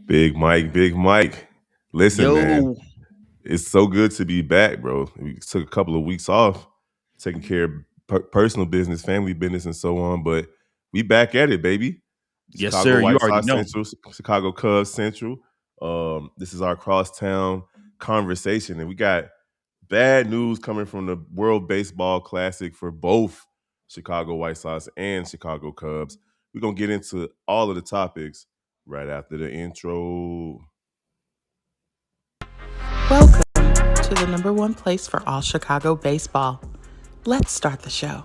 Big Mike. Listen, man, Yo, it's so good to be back, bro. We took a couple of weeks off, taking care of personal business, family business, and so on. But we back at it, baby. yes, Chicago sir. You White already Sox know. Central, Chicago Cubs Central. This is our crosstown conversation, and we got bad news coming from the World Baseball Classic for both Chicago White Sox and Chicago Cubs. We're gonna get into all of the topics right after the intro. Welcome to the number one place for all Chicago baseball. Let's start the show.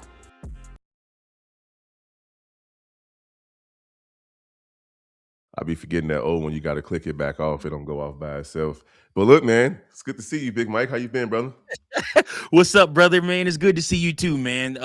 I be forgetting that old when you got to click it back off. It don't go off by itself. But look, man, it's good to see you, Big Mike. How you been, brother? What's up, brother, man? It's good to see you too, man.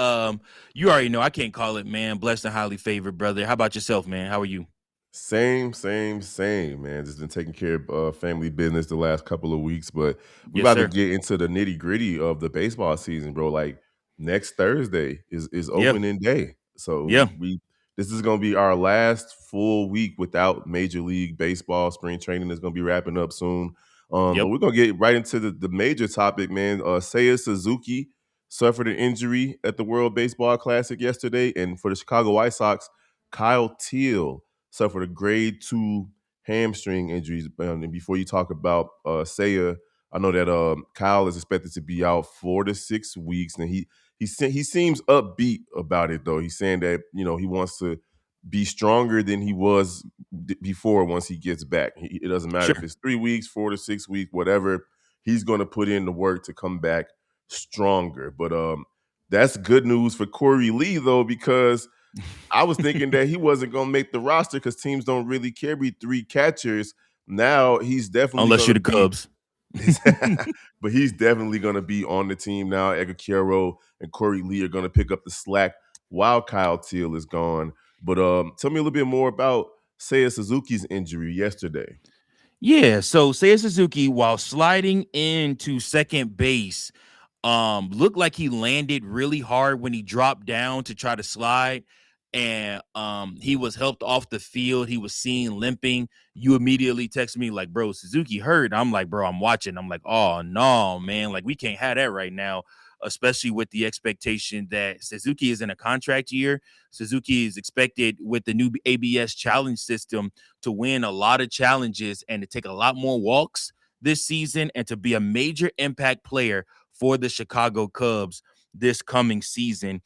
You already know I can't call it, man. Blessed and highly favored, brother. How about yourself, man? How are you? Same, man. Just been taking care of family business the last couple of weeks, but we Yes, about to sir. get into the nitty gritty of the baseball season, bro. Like next Thursday is Yeah, opening day, so yeah, we this is gonna be our last full week without Major League Baseball. Spring training is gonna be wrapping up soon, but yep, we're gonna get right into the major topic, man. Seiya Suzuki suffered an injury at the World Baseball Classic yesterday, and for the Chicago White Sox, Kyle Teal suffered a grade 2 hamstring injury. And before you talk about Seiya, I know that Kyle is expected to be out 4 to 6 weeks, and he seems upbeat about it though. He's saying that he wants to be stronger than he was before once he gets back. It doesn't matter if sure. it's 3 weeks, 4 to 6 weeks, whatever. He's going to put in the work to come back stronger. But that's good news for Corey Lee though, because I was thinking that he wasn't going to make the roster because teams don't really carry three catchers. Now he's definitely Unless going you're to the be, Cubs. but he's definitely going to be on the team now. Edgar Quero and Corey Lee are going to pick up the slack while Kyle Teal is gone. But tell me a little bit more about Seiya Suzuki's injury yesterday. Yeah, so Seiya Suzuki, while sliding into second base, looked like he landed really hard when he dropped down to try to slide, and he was helped off the field. He was seen limping. You immediately text me like, bro, Suzuki hurt. I'm like, bro, I'm watching. I'm like, oh no, man, like we can't have that right now, especially with the expectation that Suzuki is in a contract year. Suzuki is expected with the new ABS challenge system to win a lot of challenges and to take a lot more walks this season and to be a major impact player for the Chicago Cubs this coming season.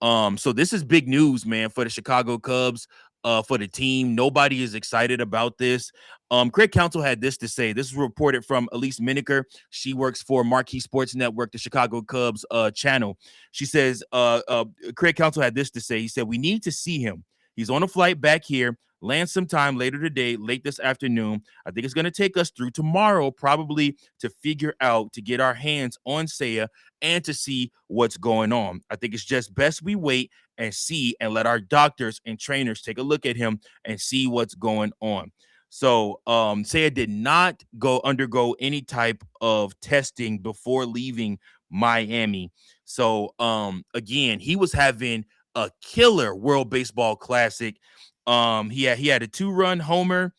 So this is big news, man, for the Chicago Cubs, for the team. Nobody is excited about this. Craig Counsell had this to say. This is reported from Elise Miniker. She works for Marquee Sports Network, the Chicago Cubs channel. She says, Craig Counsell had this to say. He said, we need to see him. He's on a flight back here, land sometime later today, late this afternoon. I think it's going to take us through tomorrow, probably to figure out, to get our hands on Seiya and to see what's going on. I think it's just best we wait and see and let our doctors and trainers take a look at him and see what's going on. So Seiya did not undergo any type of testing before leaving Miami. So again, he was having a killer World Baseball Classic. He had a 2-run homer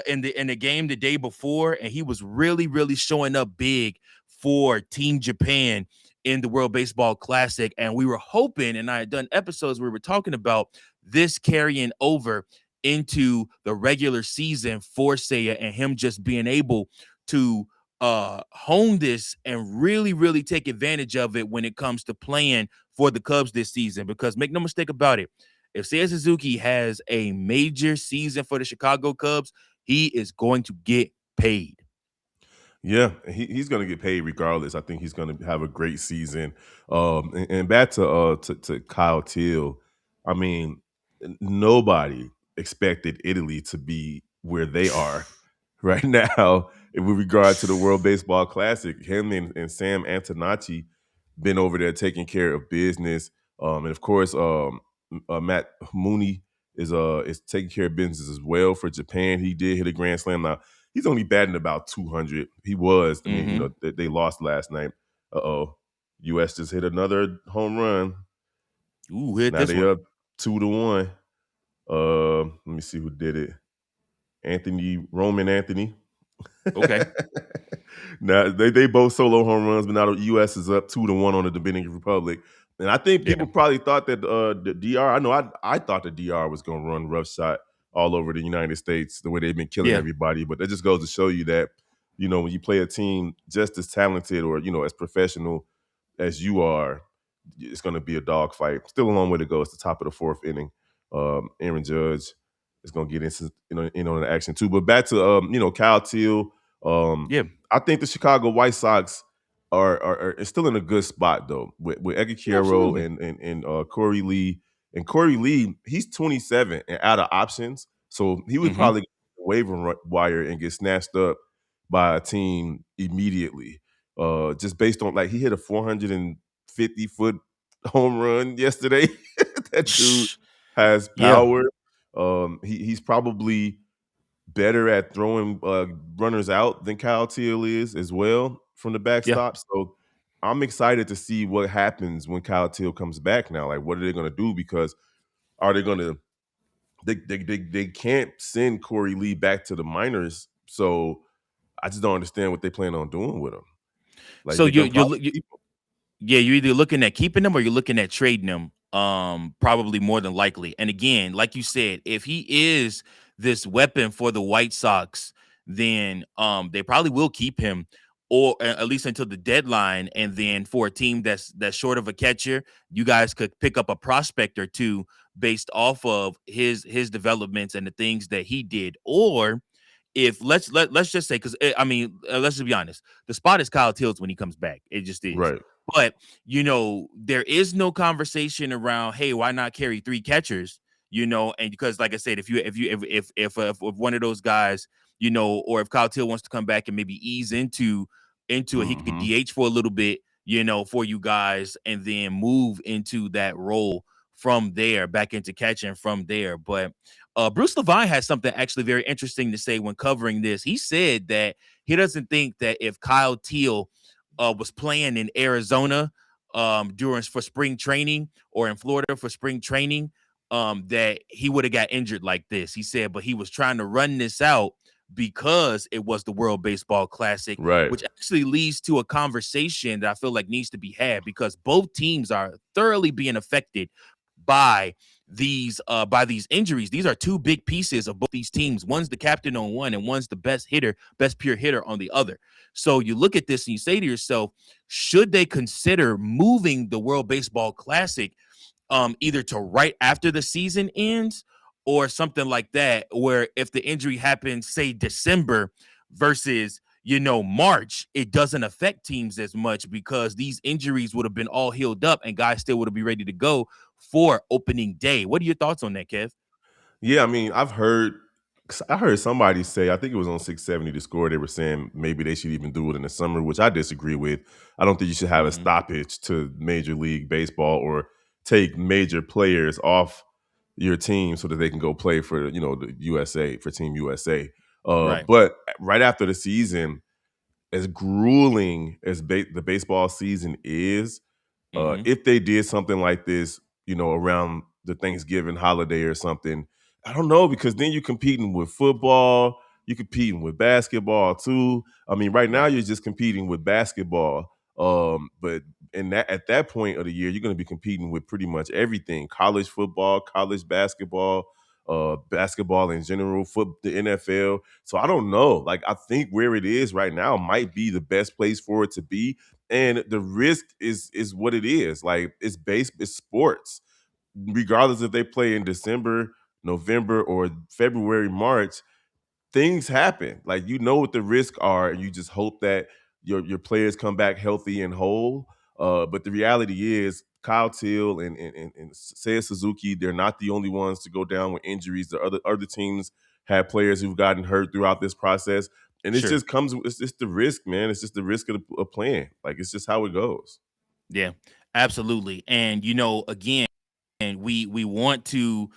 in the game the day before, and he was really showing up big for Team Japan in the World Baseball Classic. And we were hoping, and I had done episodes where we were talking about this carrying over into the regular season for Seiya and him just being able to hone this and really take advantage of it when it comes to playing for the Cubs this season. Because make no mistake about it, if Seiya Suzuki has a major season for the Chicago Cubs, he is going to get paid. Yeah, he's going to get paid regardless. I think he's going to have a great season. And back to Kyle Till, I mean, nobody expected Italy to be where they are right now with regard to the World Baseball Classic. Him and Sam Antonacci been over there taking care of business, and of course, Matt Mooney is taking care of business as well for Japan. He did hit a grand slam. Now he's only batting about 200. He was. I mean, Mm-hmm. they lost last night. Uh-oh. U.S. just hit another home run. Ooh, hit Now this they one. up 2-1. Let me see who did it. Roman Anthony. Okay. Now they both solo home runs, but now the U.S. is up 2-1 on the Dominican Republic. And I think Yeah. people probably thought that the DR. I know I thought the DR was going to run rough shot all over the United States the way they've been killing Yeah. everybody. But that just goes to show you that when you play a team just as talented or as professional as you are, it's going to be a dogfight. Still a long way to go. It's the top of the fourth inning. Aaron Judge is going to get in on the action too. But back to Kyle Teal. Um, Yeah. I think the Chicago White Sox are still in a good spot though with Edgar Yeah. Carroll Absolutely. and Corey Lee. And Corey Lee, he's 27 and out of options, so he would Mm-hmm. probably get the waiver wire and get snatched up by a team immediately. Just based on like he hit a 450-foot home run yesterday. That dude has Yeah. power. He's probably better at throwing runners out than Kyle Teal is as well from the Yeah. backstop. So I'm excited to see what happens when Kyle Teal comes back now. Like, what are they going to do? Because are they going to they can't send Corey Lee back to the minors. So I just don't understand what they plan on doing with him. Like So they're going to probably you keep Yeah, you're either looking at keeping them or you're looking at trading them. Probably more than likely. And again, like you said, if he is this weapon for the White Sox, then they probably will keep him, or at least until the deadline. And then for a team that's short of a catcher, you guys could pick up a prospect or two based off of his developments and the things that he did. Or if let's just say, because I mean, let's just be honest, the spot is Kyle Tills when he comes back. It just is. right. But there is no conversation around, hey, why not carry three catchers? And because, like I said, if one of those guys, or if Kyle Till wants to come back and maybe ease into it, he could Hmm. DH for a little bit, for you guys, and then move into that role from there, back into catching from there. But Bruce Levine has something actually very interesting to say when covering this. He said that he doesn't think that if Kyle Teal was playing in Arizona during for spring training or in Florida for spring training, that he would have got injured like this. He said, but he was trying to run this out because it was the World Baseball Classic, Right. which actually leads to a conversation that I feel like needs to be had because both teams are thoroughly being affected by these injuries. These are two big pieces of both these teams. One's the captain on one, and one's the best pure hitter on the other. So you look at this and you say to yourself, should they consider moving the World Baseball Classic either to right after the season ends or something like that, where if the injury happens, say December versus March, it doesn't affect teams as much because these injuries would have been all healed up and guys still would have been ready to go for opening day. What are your thoughts on that, Kev? Yeah, I mean, I heard somebody say, I think it was on 670 to score, they were saying maybe they should even do it in the summer, which I disagree with. I don't think you should have a Mm-hmm. stoppage to Major League Baseball or take major players off your team so that they can go play for, the USA, for Team USA. Right. But right after the season, as grueling as the baseball season is, Mm-hmm. if they did something like this, around the Thanksgiving holiday or something, I don't know, because then you're competing with football, you're competing with basketball too. I mean, right now Right. you're just competing with basketball. But at that point of the year, you're going to be competing with pretty much everything: college football, college basketball, basketball in general, the NFL. So I don't know. Like, I think where it is right now might be the best place for it to be, and the risk is what it is. Like, it's sports. Regardless if they play in December, November, or February, March, things happen. Like, you know what the risks are, and you just hope that your players come back healthy and whole. But the reality is, Kyle Till and Seiya Suzuki, they're not the only ones to go down with injuries. The other teams have players who've gotten hurt throughout this process, and it Sure. just comes. It's just the risk, man. It's just the risk of playing. Like, it's just how it goes. Yeah. Absolutely. And again, we want to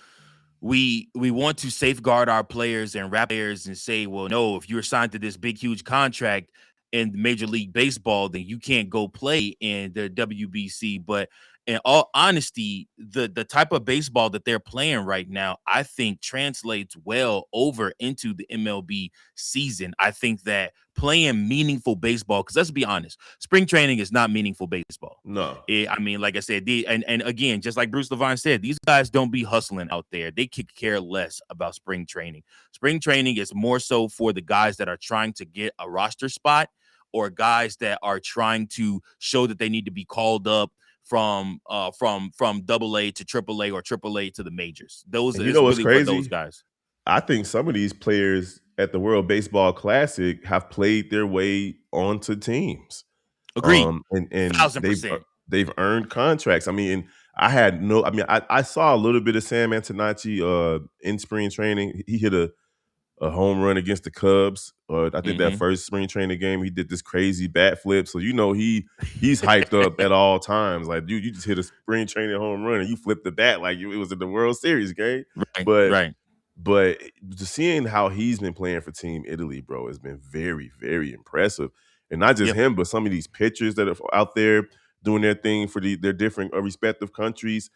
we want to safeguard our players and wrap players and say, well, no, if you're signed to this big, huge contract in Major League Baseball, then you can't go play in the WBC. But in all honesty, the type of baseball that they're playing right now, I think translates well over into the MLB season. I think that playing meaningful baseball, because let's be honest, spring training is not meaningful baseball. No. I mean, like I said, and again, just like Bruce Levine said, these guys don't be hustling out there. They could care less about spring training. Spring training is more so for the guys that are trying to get a roster spot, or guys that are trying to show that they need to be called up from double A to triple A or triple A to the majors. Those And you is know what's really for those crazy? guys. I think some of these players at the World Baseball Classic have played their way onto teams. Agreed. And Thousand percent. they've earned contracts. I mean, and I had no. I mean, I saw a little bit of Sam Antonacci in spring training. He hit a home run against the Cubs. I think that Mm-hmm. first spring training game, he did this crazy bat flip. So he's hyped up at all times. Like you just hit a spring training home run and you flipped the bat like it was in the World Series game. Right, But right. but just seeing how he's been playing for Team Italy, bro, has been very, very impressive. And not just Yeah. him, but some of these pitchers that are out there doing their thing for their different respective countries.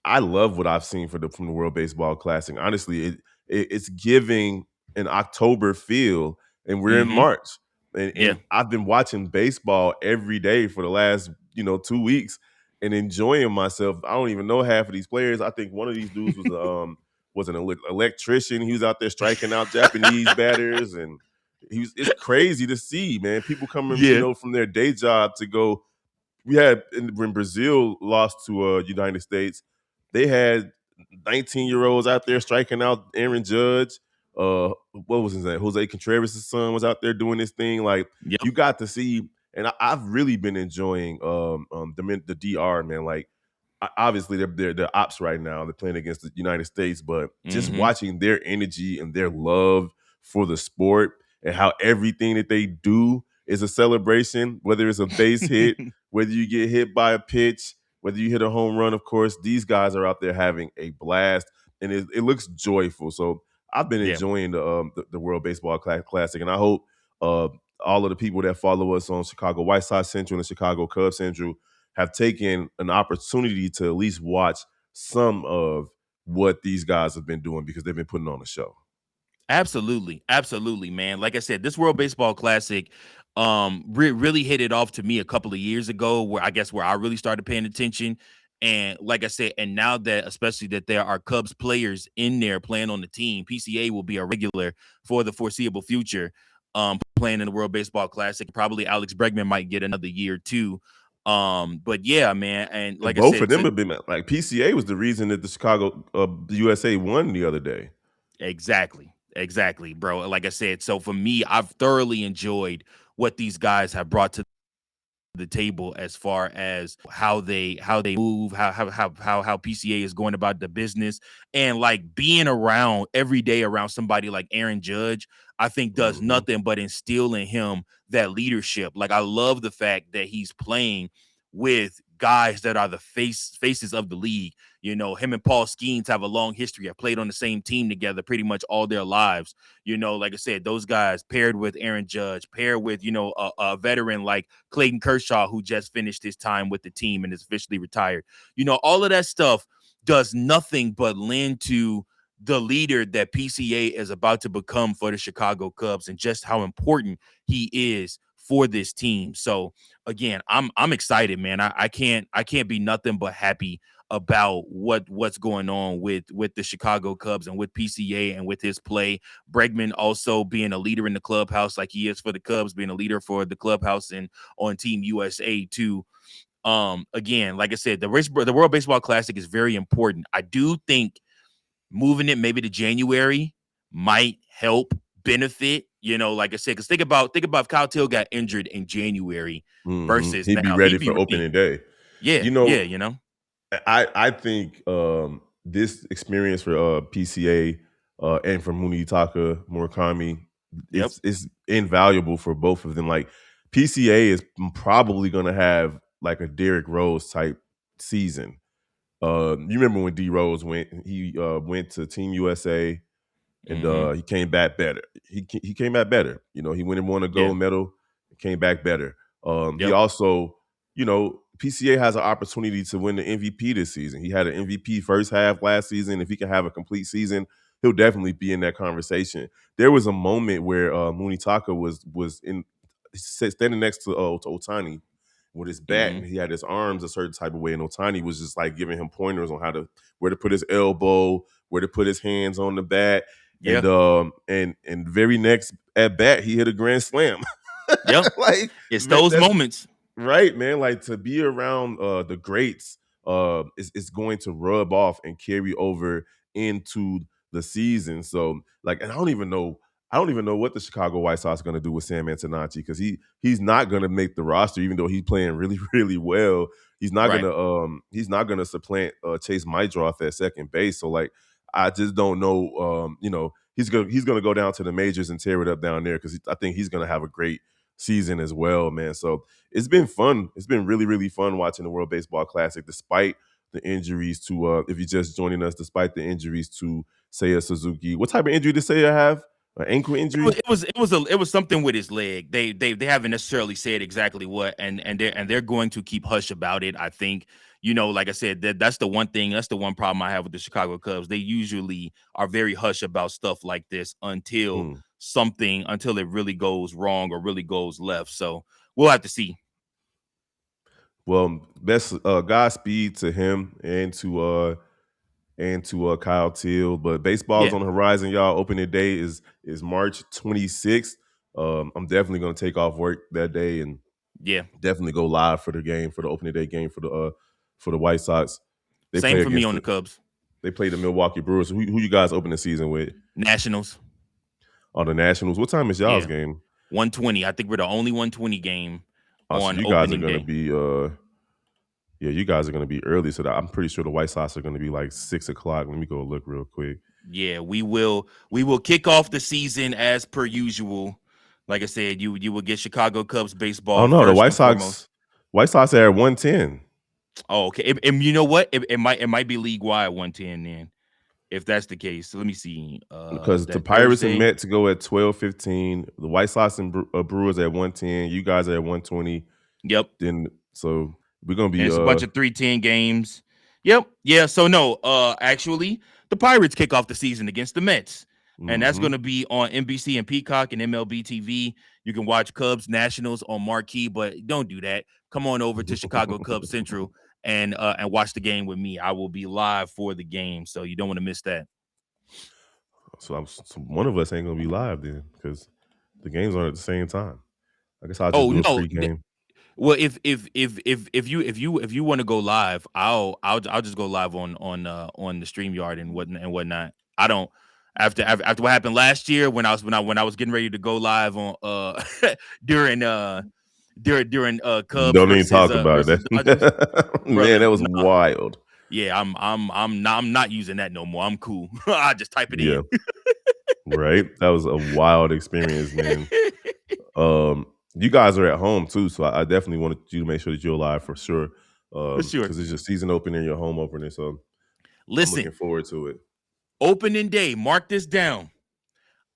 I love what I've seen from the World Baseball Classic. Honestly, it's giving an October feel, and we're in Mm-hmm. March, Yeah. and I've been watching baseball every day for the last 2 weeks and enjoying myself. I don't even know half of these players. I think one of these dudes was an electrician. He was out there striking out Japanese batters, and it's crazy to see, man. People coming Yeah. from their day job to go. We had when Brazil lost to United States, they had 19-year-olds out there striking out Aaron Judge. What was his name? Jose Contreras' son was out there doing this thing. Like Yep. you got to see, and I've really been enjoying the DR, man. Like obviously they're ops right now. They're playing against the United States, but just Mm-hmm. watching their energy and their love for the sport and how everything that they do is a celebration, whether it's a base hit, whether you get hit by a pitch, whether you hit a home run, of course, these guys are out there having a blast, and it looks joyful. So I've been Yeah. enjoying the World Baseball Classic, and I hope uh, all of the people that follow us on Chicago White Sox Central and Chicago Cubs Central have taken an opportunity to at least watch some of what these guys have been doing because they've been putting on a show. Absolutely. Absolutely, man. Like I said, this World Baseball Classic really hit it off to me a couple of years ago, where I really started paying attention. And like I said, and now that especially that there are Cubs players in there playing on the team, PCA will be a regular for the foreseeable future, playing in the World Baseball Classic. Probably Alex Bregman might get another year too. But yeah, man, and And like I both of said, them have been like PCA was the reason that the USA won the other day. exactly. Exactly, bro. Like I said, so for me, I've thoroughly enjoyed what these guys have brought to the table as far as how they move, how PCA is going about the business, and like being around every day around somebody like Aaron Judge, I think does Mhm. nothing but instill in him that leadership. Like I love the fact that he's playing with guys that are the faces of the league. Him and Paul Skeens have a long history. Have played on the same team together pretty much all their lives. Like I said, those guys paired with Aaron Judge, paired with, a veteran like Clayton Kershaw, who just finished his time with the team and is officially retired. All of that stuff does nothing but lend to the leader that PCA is about to become for the Chicago Cubs and just how important he is for this team. So again, I'm excited, man. I can't be nothing but happy about what's going on with the Chicago Cubs and with PCA and with his play. Bregman also being a leader in the clubhouse like he is for the Cubs, being a leader for the clubhouse and on Team USA too. Again, like I said, the World Baseball Classic is very important. I do think moving it maybe to January might help benefit, like I said, because think about if Kyle Till got injured in January versus He'd be now ready he'd be for ready. opening day. Yeah, You yeah, know, I think this experience for PCA and for Munitaka Murakami, yep, it's invaluable for both of them. Like PCA is probably going to have like a Derrick Rose type season. You remember when D Rose went? He went to Team USA and mm-hmm, he came back better. He came back better. He went and won a yeah, gold medal, came back better. He yep, also, PCA has an opportunity to win the MVP this season. He had an MVP first half last season. If he can have a complete season, he'll definitely be in that conversation. There was a moment where Munitaka was in standing next to Otani with his bat, Mm-hmm. and he had his arms a certain type of way, and Otani was just like giving him pointers on where to put his elbow, where to put his hands on the bat, Yeah. and very next at bat he hit a grand slam. Yep. Like It's those that's moments. right, man. Like to be around the greats is going to rub off and carry over into the season. So like, and I don't even know what the Chicago White Sox are going to do with Sam Antonacci because he's not going to make the roster, even though he's playing really really well. Right. He's not gonna supplant Chase Maedroff at second base. So like, I just don't know. He's gonna go down to the majors and tear it up down there because I think he's gonna have a great season as well, man. So it's been fun. It's been really, really fun watching the World Baseball Classic, despite the injuries to if you're just joining us, despite the injuries to Seiya Suzuki. What type of injury did Seiya have? An ankle injury? It was something with his leg. They haven't necessarily said exactly what, and they're going to keep hush about it. I think, like I said, that's the one thing. That's the one problem I have with the Chicago Cubs. They usually are very hush about stuff like this Mm. until it really goes wrong or really goes left. So we'll have to see. Well, best Godspeed to him and to Kyle Till. But baseball is Yeah, on the horizon, y'all. Opening day is March 26th. I'm definitely gonna take off work that day and yeah. definitely go live for the opening day game for the White Sox. They Same play for me against on the Cubs. they play the Milwaukee Brewers. Who you guys open the season with? Nationals. On the Nationals. What time is y'all's Yeah, game? 120. I think we're the only 120 game Oh, so on you guys are opening gonna day. be yeah, you guys are gonna be early. So that I'm pretty sure the White Sox are gonna be like 6 o'clock. Let me go look real quick. Yeah, we will kick off the season as per usual. Like I said, you will get Chicago Cubs Oh baseball no, the first White and foremost. Sox are at 110. Oh, okay. And you know what? It might be league wide 110 then, if that's the case. So let me see. Because the That Pirates and Thursday. Mets go at 12:15. The White Sox and Brewers at 110. You guys are at 120. Yep. Then so we're gonna And be it's a bunch of 310 games. Yep. Yeah. So no, actually, the Pirates kick off the season against the Mets. And that's going mhm. to be on NBC and Peacock and MLB TV. You can watch Cubs Nationals on Marquee, but don't do that. Come on over to Chicago Cubs Central and watch the game with me. I will be live for the game, so you don't want to miss that. So one of us ain't gonna be live then because the games aren't at the same time. I guess I'll just Oh do a no, pregame. well, if you want to go live, I'll just go live on the StreamYard and whatnot. I don't after what happened last year when I was getting ready to go live on during Cubs Don't even talk about versus it. Dodgers, Man, brother. that was Nah, wild. yeah, I'm not using that no more. I'm cool. I just type it Yeah, in. right. That was a wild experience, man. You guys are at home too, so I definitely wanted you to make sure that you're alive for sure. For sure. Because it's your season opening, your home opening, so I'm Listen, looking forward to it. opening day. Mark this down.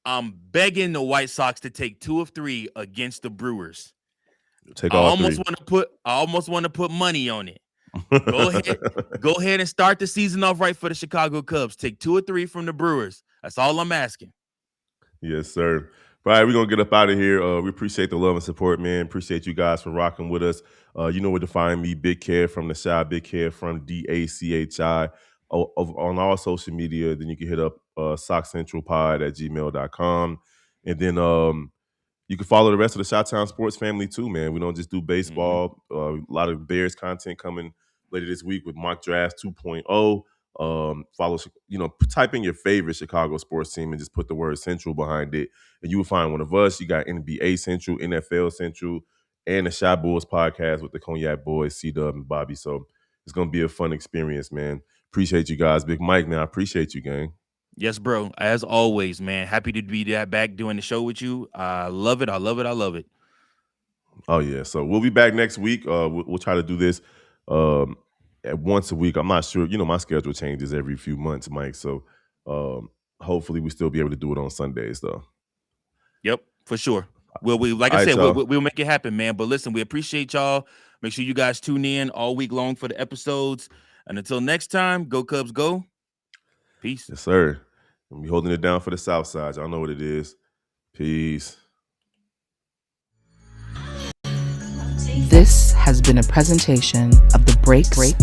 I'm begging the White Sox to take 2 of 3 against the Brewers. Take I all almost three. want to put money on it. Go ahead, go ahead and start the season off right for the Chicago Cubs. Take 2 or 3 from the Brewers. That's all I'm asking. Yes, sir. All right, we're gonna get up out of here. We appreciate the love and support, man. Appreciate you guys for rocking with us. You know where to find me, Big Care from the Shy, Big Care from DACHI on all social media. Then you can hit up sockcentralpod@gmail.com. And then you can follow the rest of the Chi-Town sports family too, man. We don't just do Mhm. baseball. A lot of Bears content coming later this week with Mock Draft 2.0. Follow, type in your favorite Chicago sports team and just put the word Central behind it, and you will find one of us. You got NBA Central, NFL Central, and the Shy Bulls podcast with the Cognac Boys, C-Dub and Bobby. So it's gonna be a fun experience, man. Appreciate you guys, Big Mike, man. I appreciate you, gang. Yes, bro. As always, man. Happy to be back doing the show with you. I love it. I love it. I love it. Oh yeah, so we'll be back next week. We'll try to do this um, at once a week. I'm not sure. My schedule changes every few months, Mike. So hopefully we still be able to do it on Sundays, though. Yep, for sure. Well, we like I All right, said, y'all. we'll make it happen, man. But listen, we appreciate y'all. Make sure you guys tune in all week long for the episodes. And until next time, go Cubs, go. Peace. Yes, sir. We'll be holding it down for the South Side. Y'all know what it is. Peace. This has been a presentation of the Break Media.